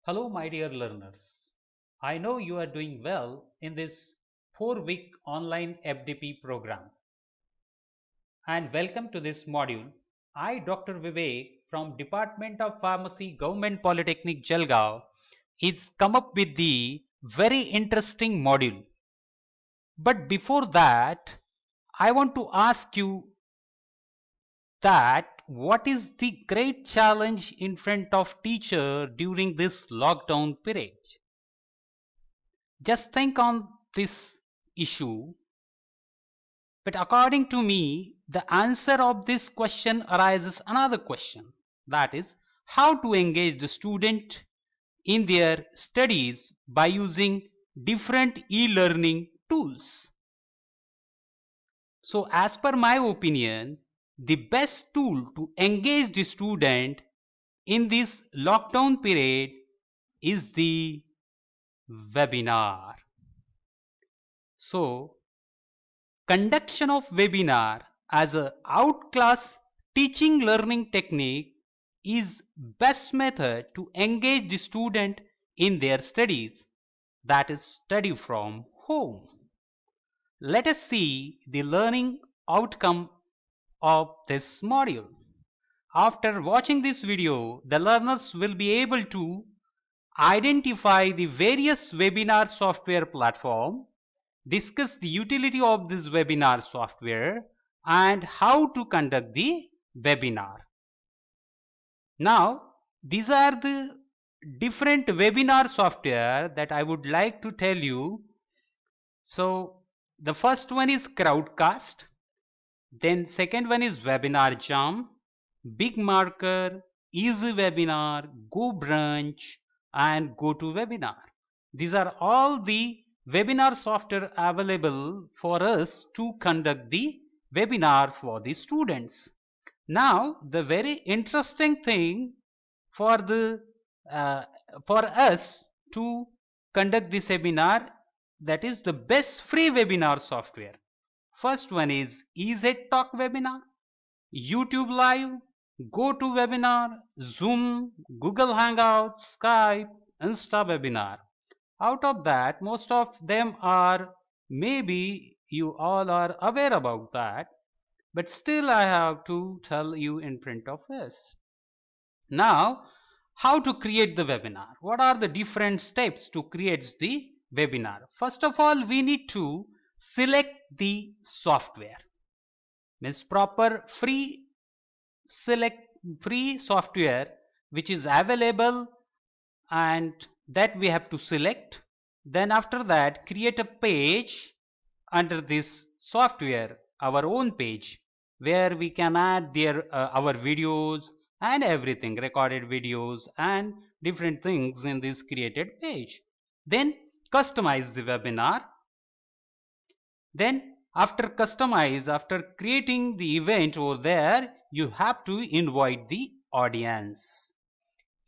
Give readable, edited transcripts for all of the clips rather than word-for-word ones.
Hello, my dear learners. I know you are doing well in this 4-week online FDP program. And welcome to this module. I, Dr. Vivek from Department of Pharmacy, Government Polytechnic, Jalgaon, is come up with the very interesting module. But before that, I want to ask you that what is the great challenge in front of teacher during this lockdown period? Just think on this issue. But according to me, the answer of this question arises another question. That is, how to engage the student in their studies by using different e-learning tools. So as per my opinion, the best tool to engage the student in this lockdown period is the webinar. So conduction of webinar as a outclass teaching learning technique is best method to engage the student in their studies, that is study from home. Let us see the learning outcome of this module. After watching this video, the learners will be able to identify the various webinar software platform, discuss the utility of this webinar software and how to conduct the webinar. Now, these are the different webinar software that I would like to tell you. So, the first one is Crowdcast, then second one is Webinar Jam, Big Marker, Easy Webinar, GoBrunch and GoToWebinar. These are all the webinar software available for us to conduct the webinar for the students. Now the very interesting thing for the uh, for us to conduct this webinar, that is the best free webinar software. First one is EasyTalk Webinar, YouTube Live, GoToWebinar, Zoom, Google Hangouts, Skype, Insta Webinar. Out of that, most of them are, maybe you all are aware about that, but still I have to tell you in front of us. Now, how to create the webinar? What are the different steps to create the webinar? First of all, we need to select the software. Means proper select free software which is available, and that we have to select. Then after that, create a page under this software, our own page, where we can add our videos and everything, recorded videos and different things in this created page. Then customize the webinar. Then after creating the event over there, you have to invite the audience,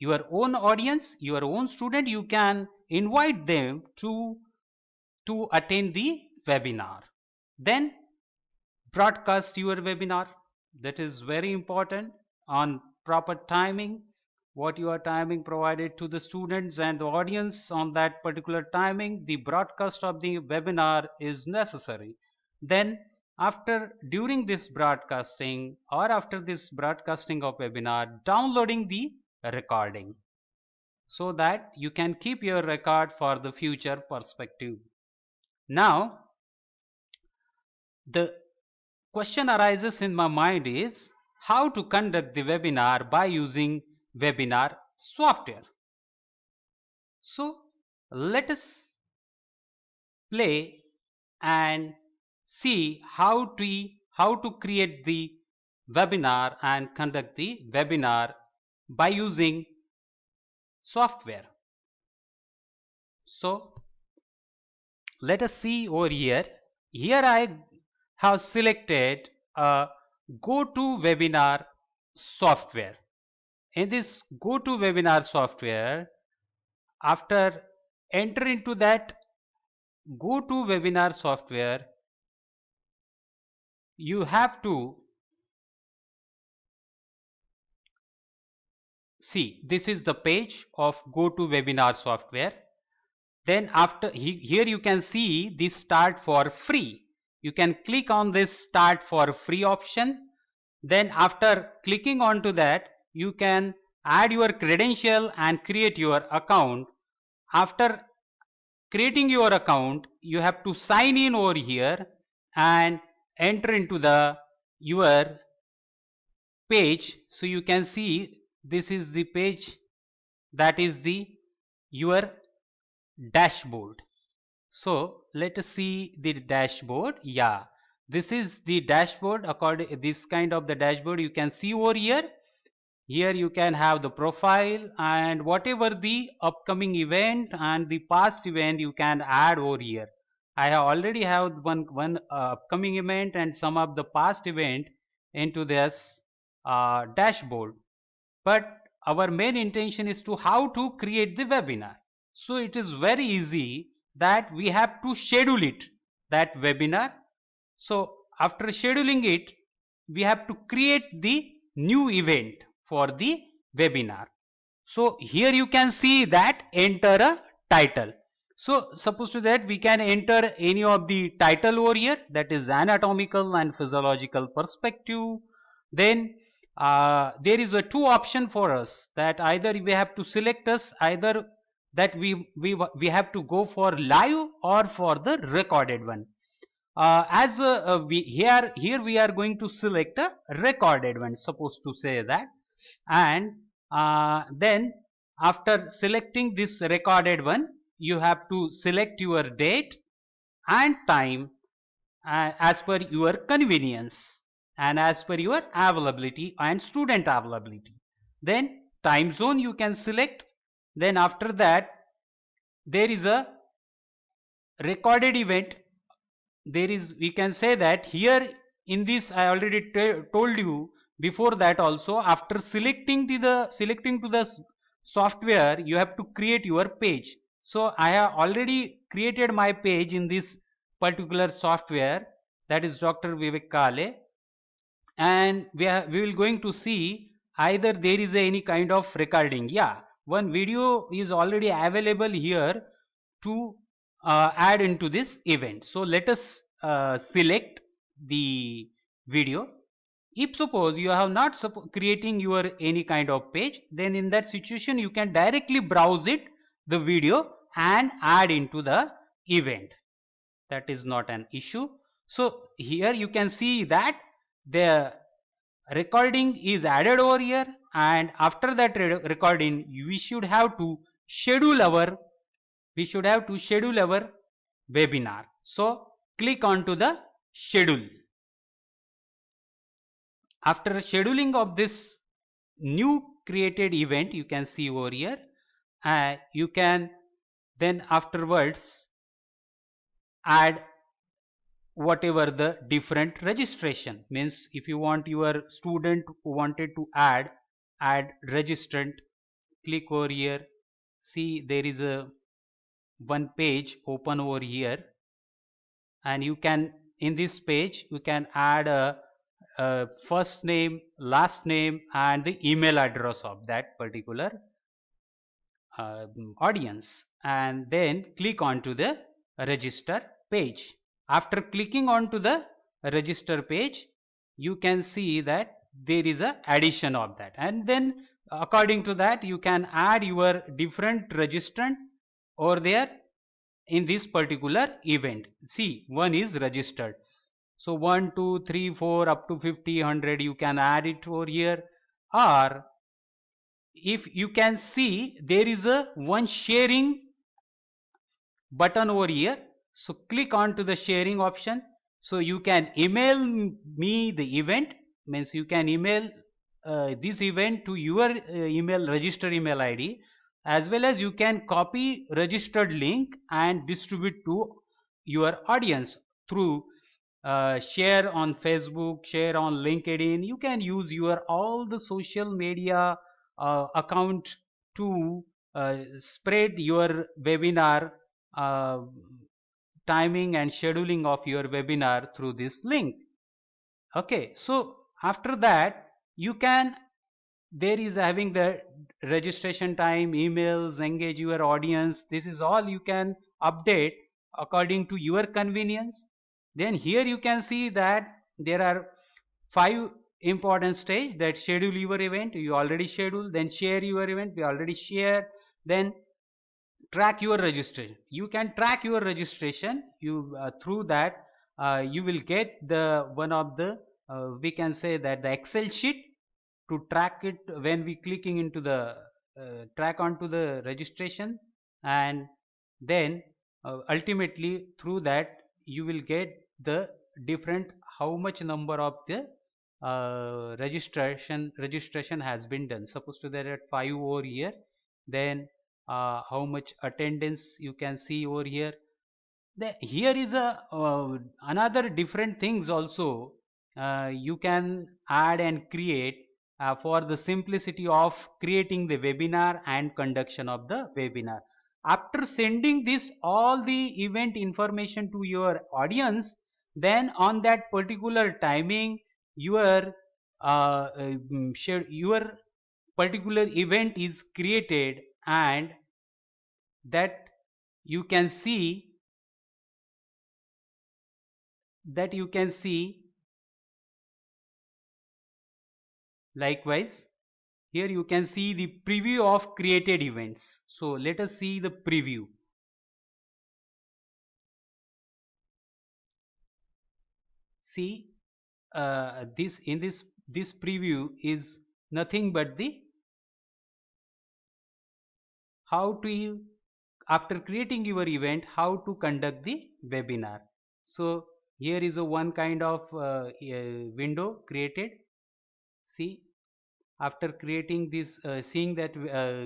your own audience, your own student. You can invite them to attend the webinar. Then broadcast your webinar. That is very important, on proper timing, what your timing provided to the students and the audience on that particular timing, the broadcast of the webinar is necessary. Then after during this broadcasting or after this broadcasting of webinar, downloading the recording so that you can keep your record for the future perspective. Now the question arises in my mind is how to conduct the webinar by using webinar software. So let us play and see how to create the webinar and conduct the webinar by using software. So let us see over here. Here I have selected a GoToWebinar software. In this GoToWebinar software, after enter into that GoToWebinar software, you have to See, this is the page of GoToWebinar software. Then after here you can see this start for free. You can click on this start for free option. Then after clicking onto that, you can add your credential and create your account. After creating your account, you have to sign in over here and enter into the your page. So you can see this is the page, that is the your dashboard. So let us see the dashboard. Yeah, this is the dashboard. According this kind of the dashboard you can see over here. Here you can have the profile and whatever the upcoming event and the past event you can add over here. I have already have one upcoming event and some of the past event into this dashboard. But our main intention is to how to create the webinar. So it is very easy that we have to schedule it, that webinar. So after scheduling it, we have to create the new event for the webinar. So here you can see that enter a title. So suppose to that we can enter any of the title over here, that is anatomical and physiological perspective. Then there is a two option for us, that either we have to select us either that we have to go for live or for the recorded one. As we here we are going to select a recorded one, supposed to say that. And then after selecting this recorded one, you have to select your date and time as per your convenience and as per your availability and student availability. Then time zone you can select. Then after that there is a recorded event. There is, we can say that here in this I already told you before that also, after selecting to the software you have to create your page. So I have already created my page in this particular software, that is Dr. Vivek Kale. And we will going to see either there is any kind of recording. Yeah, one video is already available here to add into this event. So let us select the video. If suppose you have not creating your any kind of page, then in that situation you can directly browse it, the video, and add into the event. That is not an issue. So here you can see that the recording is added over here, and after that recording we should have to schedule our webinar. So click on to the schedule. After scheduling of this new created event, you can see over here, you can then afterwards add whatever the different registration. Means if you want your student who wanted to add registrant, click over here. See, there is a one page open over here, and you can, in this page you can add a first name, last name, and the email address of that particular audience, and then click on to the register page. After clicking on to the register page, you can see that there is a addition of that, and then according to that you can add your different registrant over there in this particular event. See, one is registered. So 1, 2, 3, 4 up to 50, 100 you can add it over here. Or if you can see, there is a one sharing button over here. So click on to the sharing option. So you can email me the event, means you can email this event to your email, registered email ID, as well as you can copy registered link and distribute to your audience through share on Facebook, share on LinkedIn. You can use your all the social media account to spread your webinar timing and scheduling of your webinar through this link. Okay, so after that you can, there is having the registration time, emails, engage your audience. This is all you can update according to your convenience. Then here you can see that there are 5 important stage: that schedule your event, you already schedule; then share your event, we already share; then track your registration. You can track your registration. You through that you will get the one of the we can say that the Excel sheet to track it when we clicking into the track onto the registration. And then ultimately through that you will get the different how much number of the registration has been done. Suppose to that at 5 over here, then how much attendance you can see over here. Here is a another different things also you can add and create for the simplicity of creating the webinar and conduction of the webinar. After sending this all the event information to your audience, then on that particular timing your your particular event is created, and that you can see that you can see likewise here you can see the preview of created events. So let us see the preview. See this in this preview is nothing but the how to after creating your event how to conduct the webinar. So here is a one kind of window created. See, after creating this seeing that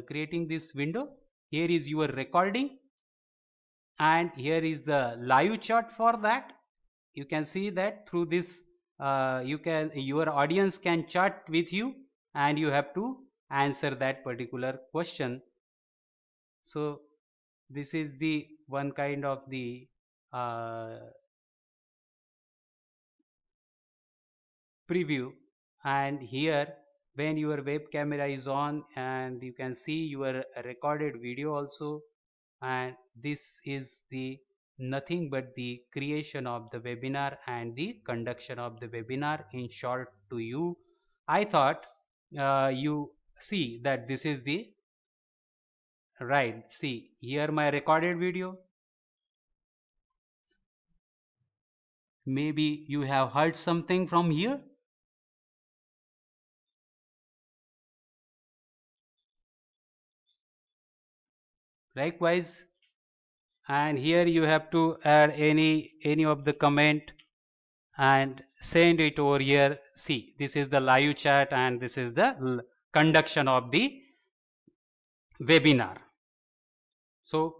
creating this window, here is your recording and here is the live chat. For that you can see that through this you can your audience can chat with you and you have to answer that particular question. So this is the one kind of the uh, preview. And here when your web camera is on and you can see your recorded video also, and this is the nothing but the creation of the webinar and the conduction of the webinar in short to you. I thought you see that this is the right. See here my recorded video. Maybe you have heard something from here. Likewise, and here you have to add any of the comment and send it over here. See, this is the live chat and this is the conduction of the webinar. So